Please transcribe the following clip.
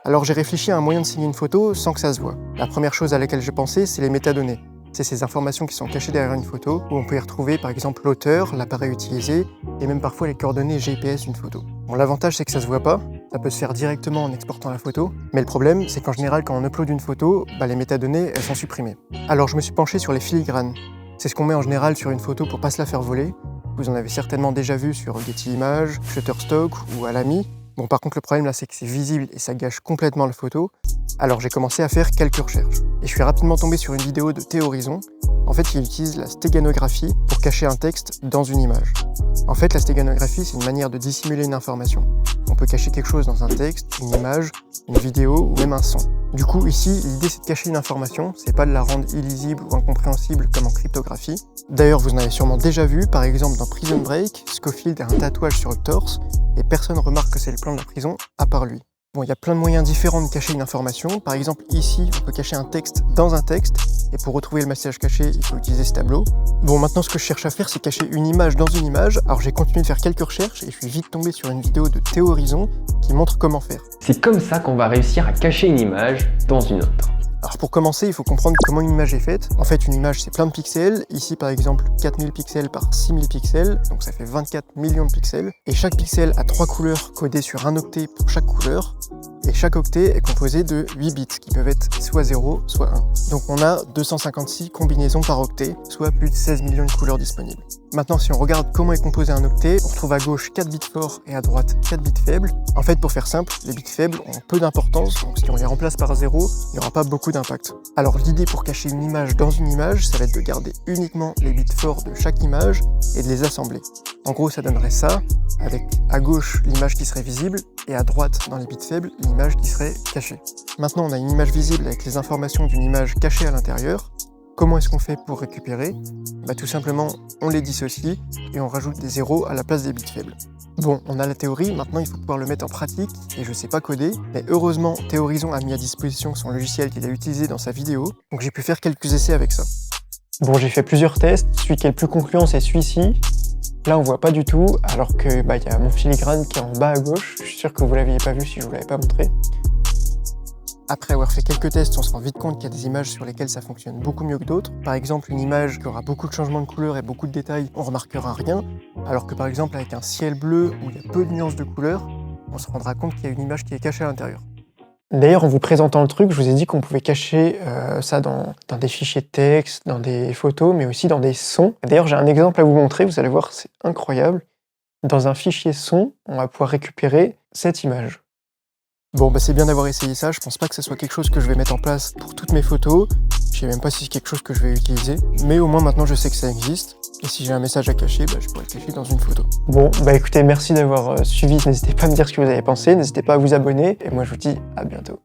Alors j'ai réfléchi à un moyen de signer une photo sans que ça se voit. La première chose à laquelle j'ai pensé, c'est les métadonnées. C'est ces informations qui sont cachées derrière une photo, où on peut y retrouver par exemple l'auteur, l'appareil utilisé, et même parfois les coordonnées GPS d'une photo. Bon, l'avantage c'est que ça se voit pas, ça peut se faire directement en exportant la photo, mais le problème c'est qu'en général quand on upload une photo, les métadonnées elles sont supprimées. Alors je me suis penché sur les filigranes. C'est ce qu'on met en général sur une photo pour pas se la faire voler. Vous en avez certainement déjà vu sur Getty Images, Shutterstock ou Alamy. Bon, par contre, le problème là, c'est que c'est visible et ça gâche complètement la photo. Alors j'ai commencé à faire quelques recherches. Et je suis rapidement tombé sur une vidéo de Théorizon. En fait, il utilise la stéganographie pour cacher un texte dans une image. En fait, la stéganographie, c'est une manière de dissimuler une information. On peut cacher quelque chose dans un texte, une image, une vidéo ou même un son. Du coup, ici, l'idée c'est de cacher une information, c'est pas de la rendre illisible ou incompréhensible comme en cryptographie. D'ailleurs, vous en avez sûrement déjà vu, par exemple dans Prison Break, Scofield a un tatouage sur le torse et personne remarque que c'est le plan de la prison à part lui. Bon, il y a plein de moyens différents de cacher une information. Par exemple, ici, on peut cacher un texte dans un texte. Et pour retrouver le message caché, il faut utiliser ce tableau. Bon, maintenant, ce que je cherche à faire, c'est cacher une image dans une image. Alors, j'ai continué de faire quelques recherches et je suis vite tombé sur une vidéo de Théorizon qui montre comment faire. C'est comme ça qu'on va réussir à cacher une image dans une autre. Alors pour commencer, il faut comprendre comment une image est faite. En fait, une image, c'est plein de pixels. Ici, par exemple, 4000 pixels par 6000 pixels. Donc ça fait 24 millions de pixels. Et chaque pixel a 3 couleurs codées sur un octet pour chaque couleur. Et chaque octet est composé de 8 bits, qui peuvent être soit 0, soit 1. Donc on a 256 combinaisons par octet, soit plus de 16 millions de couleurs disponibles. Maintenant, si on regarde comment est composé un octet, on retrouve à gauche 4 bits forts et à droite 4 bits faibles. En fait, pour faire simple, les bits faibles ont peu d'importance, donc si on les remplace par 0, il n'y aura pas beaucoup d'impact. Alors l'idée pour cacher une image dans une image, ça va être de garder uniquement les bits forts de chaque image et de les assembler. En gros, ça donnerait ça, avec à gauche l'image qui serait visible et à droite, dans les bits faibles, l'image qui serait cachée. Maintenant, on a une image visible avec les informations d'une image cachée à l'intérieur. Comment est-ce qu'on fait pour récupérer? Tout simplement, on les dissocie et on rajoute des zéros à la place des bits faibles. Bon, on a la théorie, maintenant il faut pouvoir le mettre en pratique, et je sais pas coder, mais heureusement, Théorizon a mis à disposition son logiciel qu'il a utilisé dans sa vidéo, donc j'ai pu faire quelques essais avec ça. Bon, j'ai fait plusieurs tests, celui qui est le plus concluant c'est celui-ci. Là on voit pas du tout, alors que y a mon filigrane qui est en bas à gauche, je suis sûr que vous l'aviez pas vu si je vous l'avais pas montré. Après avoir fait quelques tests, on se rend vite compte qu'il y a des images sur lesquelles ça fonctionne beaucoup mieux que d'autres. Par exemple, une image qui aura beaucoup de changements de couleur et beaucoup de détails, on remarquera rien. Alors que par exemple, avec un ciel bleu où il y a peu de nuances de couleurs, on se rendra compte qu'il y a une image qui est cachée à l'intérieur. D'ailleurs, en vous présentant le truc, je vous ai dit qu'on pouvait cacher ça dans des fichiers de texte, dans des photos, mais aussi dans des sons. D'ailleurs, j'ai un exemple à vous montrer, vous allez voir, c'est incroyable. Dans un fichier son, on va pouvoir récupérer cette image. Bon, c'est bien d'avoir essayé ça, je pense pas que ce soit quelque chose que je vais mettre en place pour toutes mes photos. Je sais même pas si c'est quelque chose que je vais utiliser, mais au moins maintenant je sais que ça existe. Et si j'ai un message à cacher, je pourrais le cacher dans une photo. Bon, écoutez, merci d'avoir suivi, n'hésitez pas à me dire ce que vous avez pensé, n'hésitez pas à vous abonner, et moi je vous dis à bientôt.